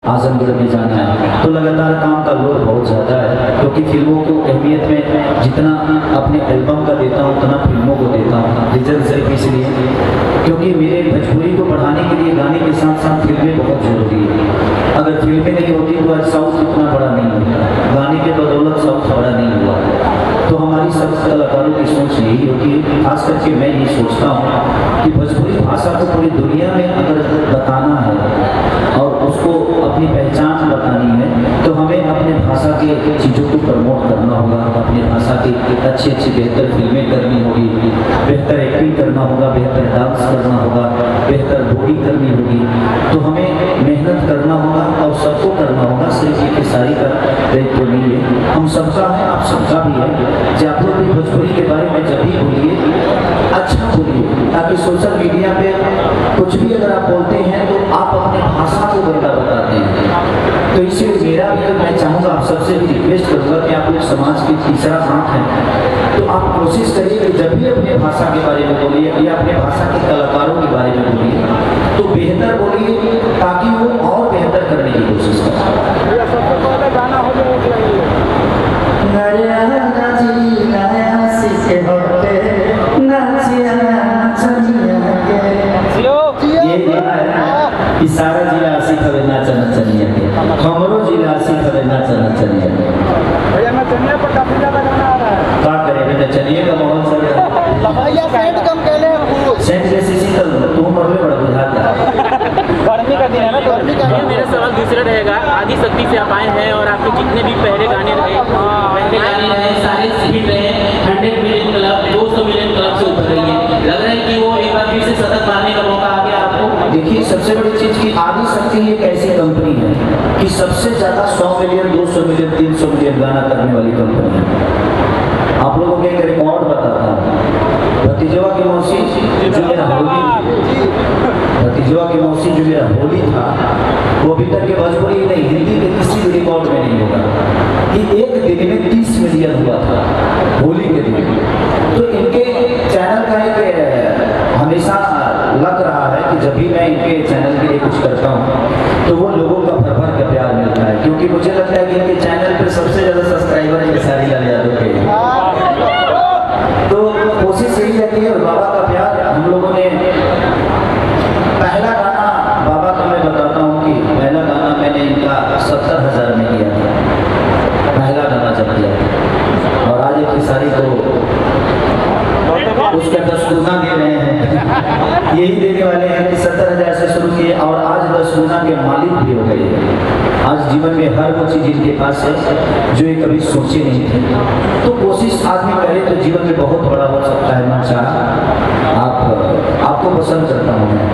आजमगढ़ में जाना है, तो लगातार काम का लोड बहुत ज़्यादा है, क्योंकि फिल्मों को अहमियत में जितना अपने एल्बम का देता हूँ उतना फिल्मों को देता हूँ। रीज़न सिर्फ इसलिए क्योंकि मेरे भोजपुरी को बढ़ाने के लिए गाने के साथ साथ फिल्में बहुत ज़रूरी है। अगर फिल्में नहीं होती तो आज साउथ इतना बड़ा नहीं होता, गाने के बदौलत साउथ बड़ा नहीं हुआ। तो हमारी सब कलाकारों की सोच यही होती है, खास करके मैं ये सोचता हूँ कि भोजपुरी भाषा को पूरी दुनिया में अगर बताना है और उसको अपनी पहचान बतानी है तो हमें अपने भाषा की चीज़ों को प्रमोट करना होगा, अपनी भाषा की अच्छी अच्छी बेहतर फिल्में करनी होगी, बेहतर एक्टिंग करना होगा, बेहतर डांस करना होगा, बेहतर बॉडी करनी होगी। तो हमें मेहनत करना होगा और सबको करना होगा, सिर्फ ये खेसारी का दायित्व नहीं है, हम सबका है, आप सबका भी है। जो आप लोग भी भोजपुरी के बारे में जब भी बोलिए अच्छा बोलिए, ताकि सोशल मीडिया पे कुछ भी अगर आप बोलते हैं तो आप अपने भाषा को गंदा बताते हैं। तो इसलिए मेरा भी मैं चाहूँगा, आप सबसे भी रिक्वेस्ट करूँगा कि आप लोग समाज की तीसरा आंख हैं, तो आप कोशिश करिए कि जब भी अपने भाषा के बारे में बोलिए या अपने भाषा के कलाकारों के बारे में बोलिए तो बेहतर बोलिए, ताकि वो और बेहतर करने की कोशिश करें। सारा जिला आसिफ हवे नाचा नचनिया के, हमरो जिला आसिफ हवे नाचा नचनिया के। भैया नचनिया पर काफी ज्यादा गाना आ रहा है। का करे नचनिया का माहौल सब भैया सेंट कम कहले सेंट जैसी शीतल तू मरले बड़ा बुझाता गर्मी का दिन है ना, गर्मी का। मेरा सवाल दूसरा रहेगा, आदि शक्ति से आप आए हैं और आपके जितने भी पहले गाने रहे सारे हिट रहे, 100 मिलियन क्लब 200 मिलियन क्लब से ऊपर रही है, लग रहा है कि वो एक बार फिर से शतक मारने का मौका आ गया आपको? देखिए, सबसे बड़ी चीज की आदि शक्ति एक ऐसी कंपनी है कि सबसे ज्यादा 100 मिलियन 200 मिलियन 300 मिलियन गाना करने वाली कंपनी है। आप लोगों को एक रिकॉर्ड बताता हूँ, भतीजवा की मौसी जो मेरा होली था वो अभी तक के भोजपुरी नहीं हिंदी के किसी भी रिकॉर्ड में नहीं होगा कि एक दिन में 30 मिलियन हुआ था होली के दिन। तो इनके चैनल का एक हमेशा लग रहा है कि जब भी मैं इनके चैनल के लिए कुछ करता हूँ तो वो लोगों का भर भर का प्यार मिलता है, क्योंकि मुझे लगता है कि इनके चैनल पर सबसे ज़्यादा सब्सक्राइबर है खेसारी लाल यादव के। तो कोशिश यही रहती है, और बाबा का प्यार हम लोगों ने पहला गाना बाबा का मैं बताता हूँ कि पहला गाना मैंने इनका 70,000 में किया था, पहला गाना जब किया था, और आज एक खेसारी को उसका 10 गुना दे रहे हैं। यही देने वाले हैं कि 70,000 से शुरू किए और आज 10 गुना के मालिक भी हो गए। आज जीवन में हर वो चीज़ इनके पास है जो ये कभी सोचे नहीं थे। तो कोशिश आदमी करे तो जीवन में बहुत बड़ा हो सकता है। मैं आपको पसंद करता हूँ, मैं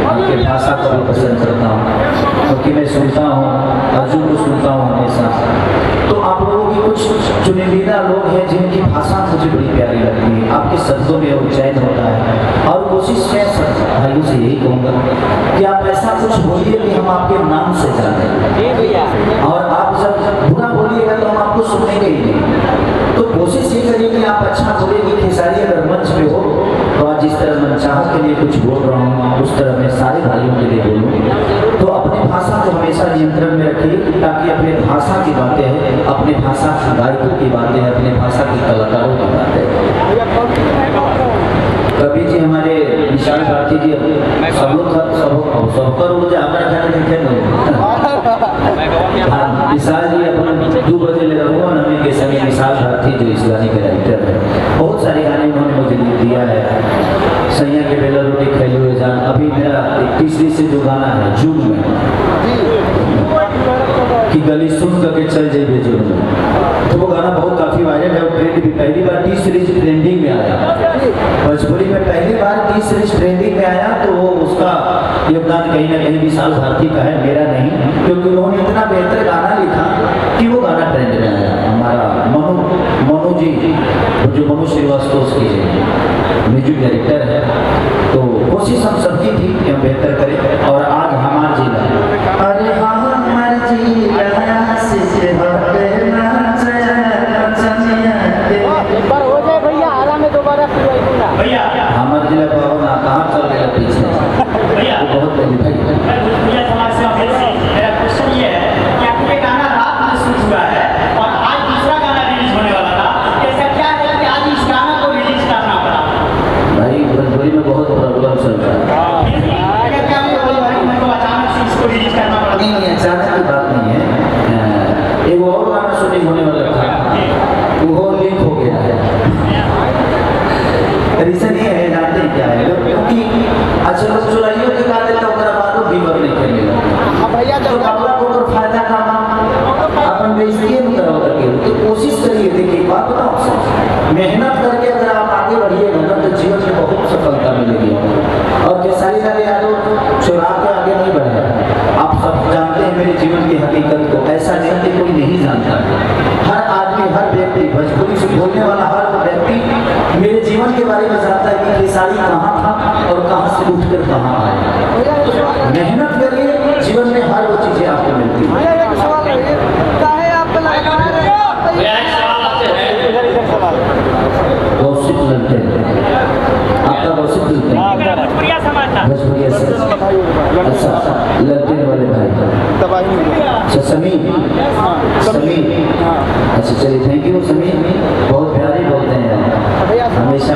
आपके भाषा को भी पसंद करता हूँ, क्योंकि मैं सुनता हूँ, अर्जुन को सुनता हूँ हमेशा। तो आप लोगों की कुछ चुनिंदा लोग हैं जिनकी भाषा मुझे बड़ी प्यारी लगती है, आपके शब्दों में उच्चारण होता है। और कोशिश मैं भाइयों से यही कहूँगा कि आप ऐसा कुछ बोलिए कि हम आपके नाम से जाने, और आप जब बुरा बोलिएगा तो हम आपको सुनेंगे ही नहीं। तो कोशिश ये करिए कि आप अच्छा बोलिए कि खेसारी अगर मंच पे हो तो आज जिस तरह मैं चाहों के लिए कुछ बोल रहा हूँ उस तरह मैं सारे भाइयों के लिए बोलूँ। तो अपनी भाषा को हमेशा नियंत्रण में रखिए, ताकि अपने भाषा की बातें हैं, अपने भाषा की गायकों की बातें हैं, अपने भाषा के कलाकारों की बातें हैं। कवि जी हमारे विशाल भारती जी सब लोग सबकर ऊर्जा हमारे ख्याल में विशाल जी अपना 2 बजे ले रहा हूँ नमी के समय। विशाल भारती जो इस गाने के राइटर है, बहुत सारे गाने उन्होंने मुझे दिया है। सैया के बेला रोटी खेले हुए जान, अभी मेरा तीसरी से जो गाना है जुग में कि गली सुन करके चल जाइए जुग में, तो वो गाना बहुत काफ़ी वायरल है। ट्रेंड भी पहली बार 30 सीरीज ट्रेंडिंग में आया, भोजपुरी में पहली बार 30 सीरीज ट्रेंडिंग में आया। तो वो उसका योगदान कहीं ना कहीं विशाल भारती का है, मेरा नहीं, क्योंकि उन्होंने इतना बेहतर गाना लिखा कि वो गाना ट्रेंड में आया। हमारा मनु जी जो मनु श्रीवास्तव के म्यूजिक डायरेक्टर है, तो कोशिश हम सबकी थी कि हम बेहतर करें। और आज हमारा जिला भैया हमारे जिला कहाँ चल रहा है पीछे, बहुत बड़ी भाई नहीं नहीं, अचानक की बात नहीं है। एक और गाना शूटिंग होने वाला था, वो लीक हो गया है। रीजन ये है, जानते हैं क्या है, क्योंकि अच्छा लोग चुराइयों के गा देता ओकरा बाद बीवर नहीं खेलने लगता। भैया तो अपना को फायदा कमा अपन बेइज्जती नहीं करो करके, तो कोशिश करिए। देखिए एक बात बताओ आपसे, मेहनत करके अगर आप आगे बढ़िएगा ना तो जीवन में बहुत सफलता मिलेगी। और खेसारी लाल यादव चुरा के आगे नहीं बढ़े। आप सब जानते हैं मेरे जीवन की हकीकत को, ऐसा नहीं कि कोई नहीं जानता। हर आदमी, हर व्यक्ति, भोजपुरी से बोलने वाला हर व्यक्ति मेरे जीवन के बारे में जानता है कि खेसारी कहाँ था और कहाँ से उठकर कहाँ आया। मेहनत करिए, जीवन में हर वो चीजें आपको मिलती हैं। भैया एक सवाल है, चाहे आपका लड़का भैया एक सवाल आपसे है। इधर सवाल गौसिप लड़ते आपका गौसिप लड़ते भोजपुरिया समाज था। भोजपुरिया से अच्छा लड़ते वाले भाई तबाही अच्छा समीर अच्छा चलिए थैंक यू समीर, बहुत प्यारे बोलते हैं भैया हमेशा।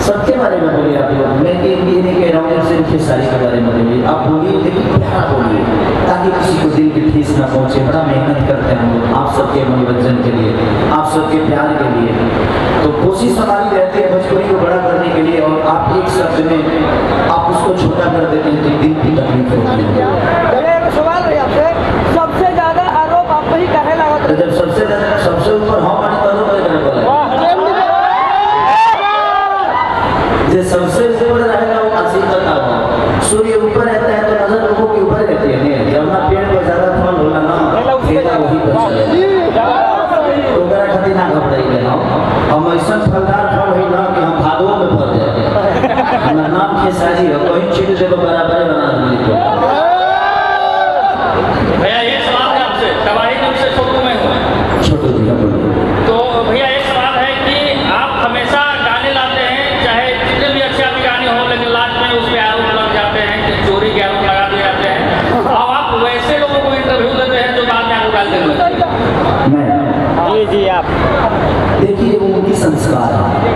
सबके बारे में बोलिए आप लोग, मैं ये नहीं कह रहा हूँ सिर्फ खेसारी के बारे में बोलिए, आप बोलिए लेकिन प्यारा बोलिए ताकि किसी को दिल की ठेस ना पहुँचे। बड़ा मेहनत करते हैं हम लोग आप सबके मनोरंजन के लिए, आप सबके प्यार के लिए। तो कोशिश हमारी रहती है भोजपुरी को बड़ा करने के लिए, और आप एक शब्द में आप उसको छोटा कर देते हैं तो दिल की तकलीफ होती है। भैया एक सवाल है आपसे, सबसे ज्यादा आरोप आप पे ही काहे लागत तो जब सबसे ऊपर हम मानी करो जो सबसे ऊपर रहेगा वो आशीर्वाद होगा। सूर्य ऊपर रहता है तो नजर लोगों के ऊपर रहती है। जब ना पेड़ पर ज्यादा फल होला ना तेरा वही पर चलेगा। तो ओकरा खातिर ना घबराइए ना, हम ऐसा फलदार फल होई ना कि हम भादों में फल जाए। हमारा नाम खेसारी है, कहीं छीट देबो बराबर बना दी तो। भैया एक सवाल है आपसे, तबाही नाम से छोटू में हूँ। छोटू जी का बोलिए। तो भैया एक सवाल है कि आप हमेशा गाने लाते हैं, चाहे जितने भी अच्छे आपके गाने हों, लेकिन लास्ट में उस पर आरोप लग जाते हैं कि चोरी के आरोप लगा दिए जाते हैं। अब आप वैसे लोगों को इंटरव्यू देते हैं जो बाद में आपको गाल देंगे। मैं जी आप देखिए वो उनकी संस्कार है,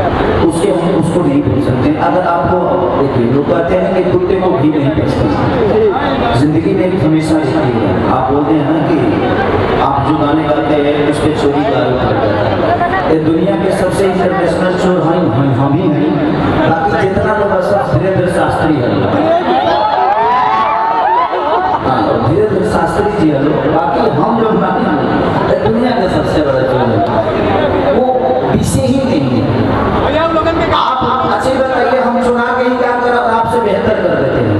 उसके हम उसको नहीं बोल सकते। अगर आपको देखिए लोग कहते हैं कि कुत्ते को भी नहीं पसंद, जिंदगी में एक हमेशा रहती है। आप बोलते हैं ना कि आप जो गाने गाते हैं उस पर चोरी का आरोप लगता है। ये दुनिया के सबसे इंटरनेशनल चोर हम ही हैं, बाकी जितना लोग सब धीरेन्द्र शास्त्री है। धीरेन्द्र शास्त्री जी है लोग, बाकी हम लोग दुनिया का सबसे बड़ा चोर है, वो विषय ही नहीं है। आप अच्छी बताइए, हम चुरा के ही क्या कर आपसे बेहतर कर देते हैं।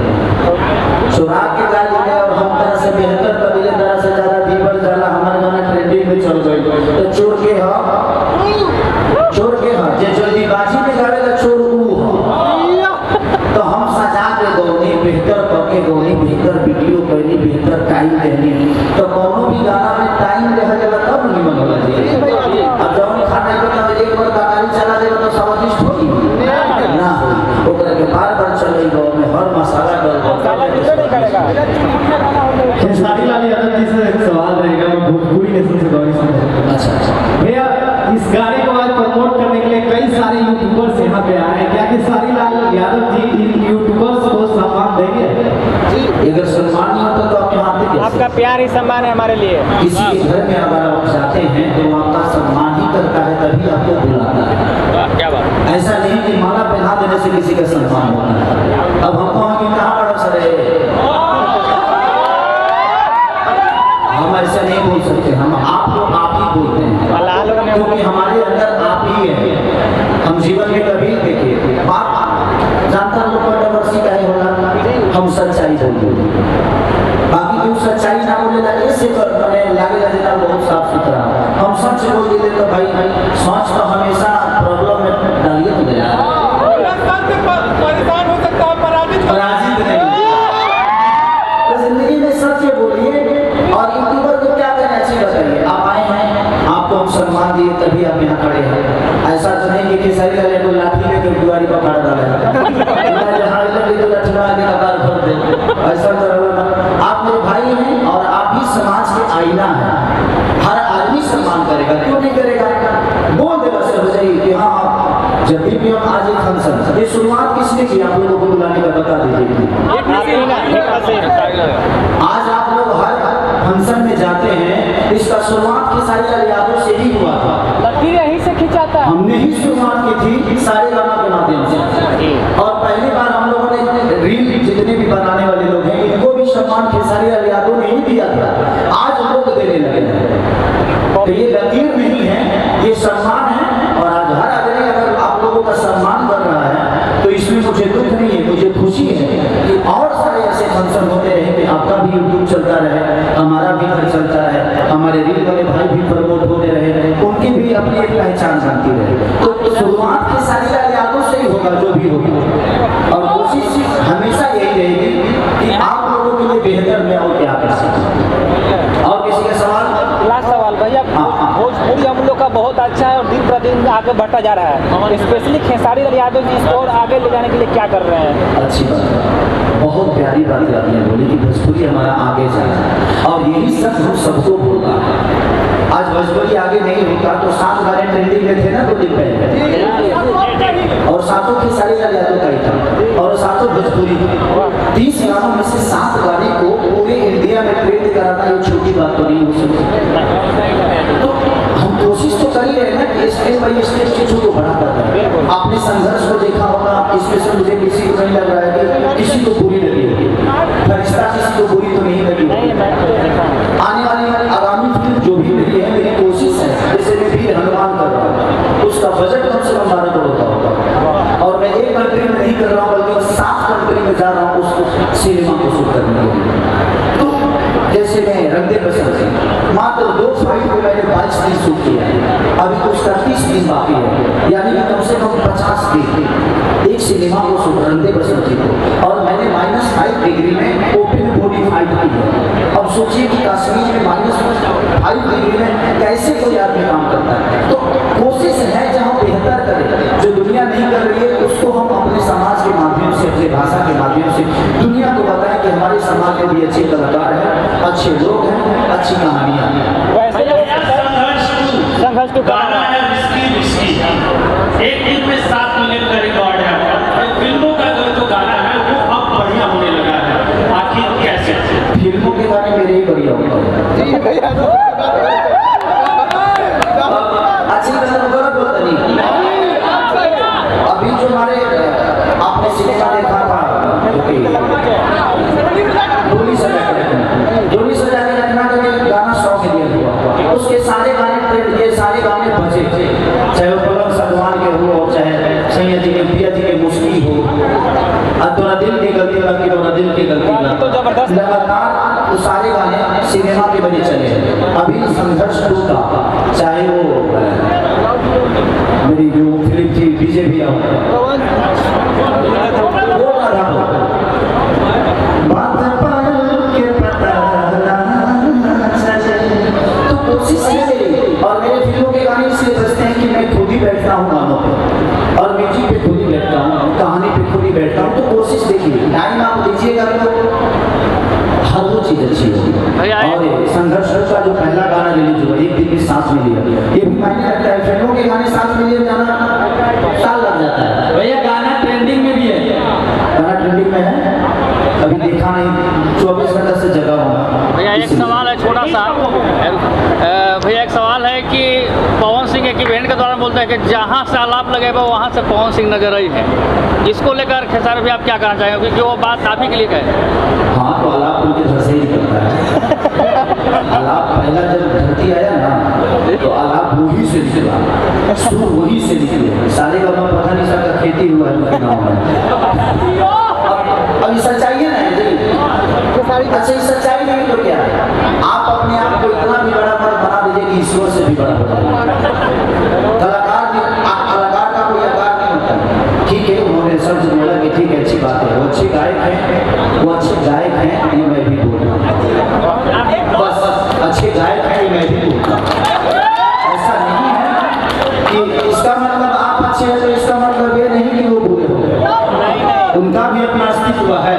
चुरा के गा दिए और हम तरह से बेहतर कबीले तरह से ज्यादा बीबर जाला हमारे गाना ट्रेंडिंग में चल गई। तो चोर के जे जल्दीबाजी में गावेला चोर ऊ तो हम सजा के गौनी बेहतर करके गौनी बेहतर वीडियो करनी बेहतर टाइम देनी। तो कोनो भी गाना में टाइम रह जाला तब निमन होला जी। अब जौन खाना बताओ एक बार गाड़ी चला दे तो स्वादिष्ट होगी ना हो, ओकरा के बार चलेगा में हर मसाला खेसारी लाल यादव जी से एक सवाल रहेगा, मैं भोजपुरी नेशन से गौरी सिंह। अच्छा भैया इस गाने को आज प्रमोट करने के लिए कई सारे यूट्यूबर्स यहाँ पे आए हैं, क्या खेसारी लाल यादव जी इन यूट्यूबर्स को सम्मान देंगे? अगर सम्मान नहीं होता तो आप यहाँ पे कैसे? आपका प्यार ही सम्मान है हमारे लिए। किसी के घर में अगर आप जाते हैं तो वो आपका सम्मान ही करता है, तभी आपको बुलाता है। क्या बात। ऐसा नहीं कि माला पहना देने से किसी का सम्मान होता है। अब हम कहेंगे कहाँ बड़ा सर है, हम ऐसा नहीं बोल सकते। हम आप लोग आप ही बोलते हैं, क्योंकि हमारे अंदर आप ही है। हम जीवन में कभी देखिए बात जानता लोग कंट्रोवर्सी का ही होगा, हम सच्चाई बोलते हैं। बाकी जो सच्चाई ना बोलेगा इससे लागेगा जितना बहुत साफ सुथरा। हम सच बोल देते तो भाई सोच तो हमेशा प्रॉब्लम में डालिए तो गया परेशान हो सकता है, पराजित नहीं। तो जिंदगी में सच बोलिए। और यूट्यूबर को क्या करना चाहिए बताइए? आप आए हैं, आपको हम सम्मान दिए तभी आप यहाँ खड़े हैं। ऐसा तो नहीं कि खेसारी लाल को लाठी लेकर दुआरी पर खड़ा डाला है ऐसा तो आप मेरे भाई हैं और आप ही समाज के आईना है। हर आदमी सम्मान करेगा, क्यों नहीं करेगा? बोल देगा से हो जाइए कि हाँ जब भी हम आज एक फंक्शन, ये शुरुआत किसने की आप लोगों को बुलाने का बता दीजिए। आज आप लोग दिया, आज लोग देने लगे हैं। तो ये लकीर नहीं है, ये सम्मान है। और आज हर आदमी अगर आप लोगों का सम्मान कर रहा है तो इसमें मुझे दुख नहीं है, मुझे खुशी है कि और सारे ऐसे फंक्शन होते रहे कि आपका भी यूट्यूब चलता रहे, हमारा भी घर चलता रहे, हमारे रील वाले भाई भी प्रमोट होते रहे, उनकी भी अपनी एक पहचान बनती रहे। तो शुरुआत की सारी यादों से ही होगा जो भी होगा, और कोशिश हमेशा यही रहेगी कि आप लोगों के लिए बेहतर मैं और क्या कर सकूं। और किसी का सवाल? लास्ट सवाल भैया, भोजपुरी हम लोग का बहुत अच्छा है और दिन प्रतिदिन आगे बढ़ता जा रहा है, स्पेशली खेसारी लाल यादव जी इसको और आगे ले जाने के लिए क्या कर रहे हैं? अच्छी बात है, बहुत प्यारी बात आपने बोली कि भोजपुरी हमारा आगे जाए, और यही सब हम सबको बोलना है। आज भोजपुरी आगे नहीं होता तो 7 गाने ट्रेंडिंग में थे ना 2 दिन पहले, और 7 खेसारी लाल यादव का ही था, और 7 भोजपुरी थे। 30 गानों में से 7 गाने को पूरे इंडिया में ट्रेंड कराना ये छोटी बात तो नहीं हो सकती। तो हम कोशिश तो कर ही रहे ना कि स्टेज बाई स्टेज चीजों को बड़ा करते हैं। आपने संघर्ष को देखा होगा, इसमें से मुझे किसी को नहीं लग रहा है कि किसी को बुरी लगी होगी, फरिश्ता किसी को बुरी तो नहीं लगी होगी। आने वाली आगामी फिल्म जो भी मेरी है, मेरी कोशिश है, जैसे मैं वीर हनुमान कर रहा हूँ, उसका बजट कम से कम 12 करोड़ का होगा, और मैं एक कंट्री में नहीं कर रहा हूँ बल्कि 7 कंट्री में जा रहा हूँ उस सिनेमा को शूट करने के लिए। तो जैसे मैं रंगदे बसंत से मात्र 2 फाइट में मैंने 22 दिन शूट किया है, अभी तो उसका 30 दिन बाकी है, यानी कि कम से कम 50 दिन एक सिनेमा को शूट रंगदे बसंत जी को, और मैंने -5 डिग्री में ओपन बॉडी फाइट की है। अब सोचिए कि कश्मीर में -5 डिग्री में कैसे कोई आदमी काम करता है। तो कोशिश है जहाँ बेहतर करे, जो दुनिया नहीं कर रही है उसको हम अपने समाज के माध्यम से, अपनी भाषा के माध्यम से दुनिया को बताएं कि हमारे समाज में भी अच्छे कलाकार हैं, अच्छे लोग हैं, अच्छी कहानियाँ हैं। वैसे संघर्ष टू गाना है रिस्की एक दिन में 7 मिलियन का रिकॉर्ड है। फिल्मों का जो गाना है वो अब बढ़िया होने लगा है, आखिर कैसे? फिल्मों के गाने मेरे ही बढ़िया होते हैं। अच्छी तरह गलत होता नहीं। अभी जो हमारे आपने सिनेमा देखा था डोली सजा के रखना का गाना 100 मिलियन हुआ, उसके सारे गाने ट्रेंड किए, सारे गाने बजे, चाहे वो पलंग सलमान के हो और चाहे सैया जी के पिया जी के मुश्किल हो, तोरा दिल की गलती लगी, तोरा दिल की गलती लगी, तो जबरदस्त लगातार वो सारे गाने सिनेमा के बजे चले। अभी संघर्ष 2 का चाहे वो मेरी जो फिल्म थी डीजे भी आओ वो गाना हो, बात पाल के पता ना चले। तो कोशिश है मेरी, और मेरे फिल्मों के गाने इसलिए बजते हैं कि मैं खुद ही बैठता हूँ गानों पे, और म्यूजिक पे खुद ही बैठता हूँ, कहानी पे खुद ही बैठता हूँ। तो कोशिश देखिए, टाइम आप दीजिएगा तो हर वो चीज़ अच्छी होगी। और संघर्ष का जो पहला गाना रिलीज हुआ 1 दिन में 7 मिलियन, ये भी मायने रखता है। फिल्मों के गाने 7 मिलियन जाना साल लग जाता है। भैया गाना ट्रेंडिंग में भी है, गाना ट्रेंडिंग में है, अभी देखा नहीं, 24 घंटा से जगह होगा। भैया एक सवाल है छोटा सा, भैया एक सवाल है कि पवन सिंह एक इवेंट के दौरान बोलते हैं कि जहाँ से आलाप लगेगा वहाँ से पवन सिंह नजर आई है, इसको लेकर खेसारी भी आप क्या कहना चाहेंगे, क्योंकि वो बात आप ही के लिए कहे? हाँ, तो आलाप उनके घर से ही निकलता है। आलाप पहला जब धरती आया ना तो आलाप वही से निकला, सुर वही से निकले। सारे का पता नहीं सबका खेती हुआ है गाँव में। अब ये सच्चाई है ना जी। अच्छा, ये सच्चाई नहीं तो क्या है? आप अपने आप को इतना भी बड़ा मत बना दीजिए कि ईश्वर से भी बड़ा हो जाए। कलाकार का कोई आकार नहीं होता। ठीक है, उन्होंने शब्द बोला कि ठीक है, अच्छी बात है, वो अच्छे गायक हैं, वो अच्छे गायक हैं, ये मैं भी बोल रहा हूँ। बस अच्छे गायक हैं, ये मैं भी बोल रहा हूँ। ऐसा नहीं है कि इसका मतलब आप अच्छे हैं तो इसका मतलब ये नहीं कि वो बुरे हो गए। उनका भी अपना अस्तित्व है।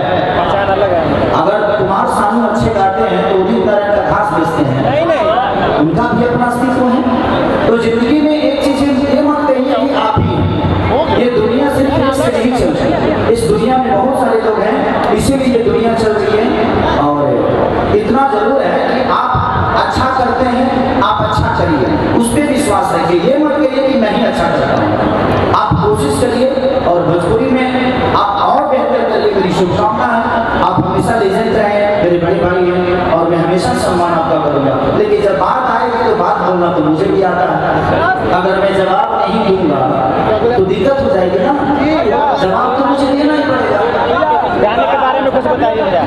अगर कुमार सानू अच्छे गाते हैं तो उन्हीं तरह का खास बेचते हैं, उनका भी अपना अस्तित्व है। तो जिंदगी में एक चीज ये मत कहिए कि आप ही हैं। ये दुनिया सिर्फ इससे नहीं चल रही, इस दुनिया में बहुत सारे लोग हैं, इसीलिए ये दुनिया चल रही है। और इतना जरूर है कि आप अच्छा करते हैं, आप अच्छा करिए, उस पर विश्वास रखिए। ये मत कहिए कि मैं ही अच्छा करता हूँ। आप कोशिश करिए और भोजपुरी में आप और बेहतर करिए। मेरी शुभकामना है, आप हमेशा लेजेंड रहे, मेरे बड़े भाई हैं, और मैं हमेशा सम्मान आपका करूंगा, लेकिन जब बात आएगी तो बात बोलना तो मुझे भी आता है। अगर मैं जवाब नहीं दूंगा तो दिक्कत हो जाएगी ना, जवाब तो मुझे देना ही पड़ेगा। गाने के बारे में कुछ बताइए भैया।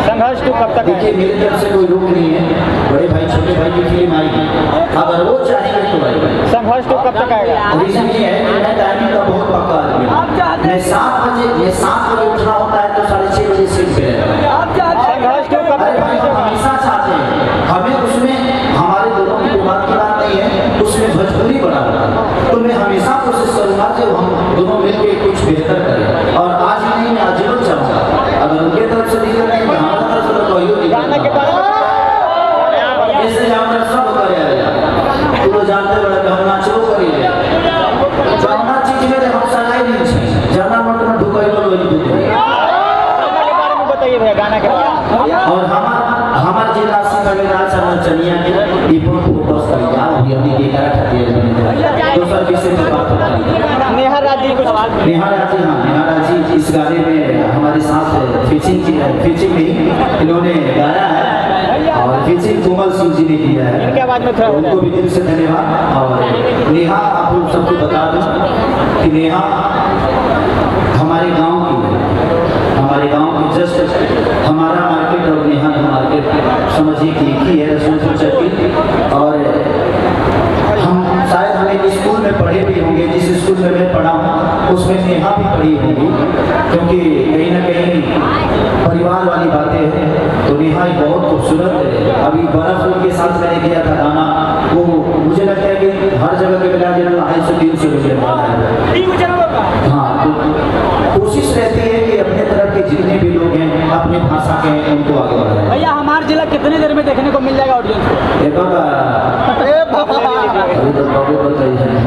संघर्ष टू कब तक देखिए, मेरी तरफ से कोई रोक नहीं है, बड़े भाई छोटे भाई की फिल्म आएगी, अगर वो चाहेंगे तो आएगी। संघर्ष टू कब तक आएगा? रीजन ये है कि मैं टाइमिंग का बहुत पक्का आदमी हूं। मैं 7 बजे उठना होता है तो 6:30 बजे सीट पे रहता हूं। संघर्ष टू कब अरे भाई, हम हमेशा चाहते हैं, हमें उसमें हमारे दोनों की बात की बात नहीं है, उसमें भोजपुरी बड़ा होता है, तो मैं हमेशा कोशिश करूंगा कि हम दोनों मिलकर कुछ बेहतर करें, और आज ही नहीं, मैं आज जरूर चाहूँगा। अगर उनके तरफ से दिक्कत नहीं तो हमारी तरफ से तो कोई गाने के बारे में ऐसे जानवर सब करे, तू जानते बड़े कि हम नाचो करी जाना चीज में हम सगाई नहीं छै, जाना मत में ढुकाई बोलो नहीं दूध। गाने के बारे में बताइए भैया, गाना के बारे में। और हमार जिला सीताविराज चनिया के इपन फोकस कर जा अभी अभी के करा खातिर दोसर विषय पे बात होता। नेहा राजी कुछ नेहा राजी, हाँ नेहा राजी इस गाने में हमारे साथ फीचिंग नहीं इन्होंने गाया है, और फीचिंग कोमल सिंह जी ने किया है। इनके आवाज में थोड़ा उनको भी दिल से धन्यवाद। और नेहा, आप लोग सबको बता दूं कि नेहा हमारे गांव की है, हमारे गांव की जस्ट हमारा मार्केट और नेहा का मार्केट समझिए कि एक ही है, रसूलपुर चक्की। और हम शायद हम एक स्कूल में पढ़े भी होंगे, जिस स्कूल में मैं पढ़ा हूँ उसमें नेहा भी पढ़ी होंगी, क्योंकि कहीं ना कहीं परिवार वाली बातें हैं। तो नेहा एक बहुत खूबसूरत है। अभी बर्फ के साथ मैंने किया था गाना, वो मुझे लगता है कि हर जगह के बिना 250-300 रुपये हाँ, तो कोशिश रहती है कि अपने तरफ के जितने भी लोग हैं अपनी भाषा के हैं उनको आगे बढ़ाएं। भैया, हमारा जिला कितनी देर में देखने को मिल जाएगा ऑडियंस को? ये बाबा, अभी तो बाबू बताइए।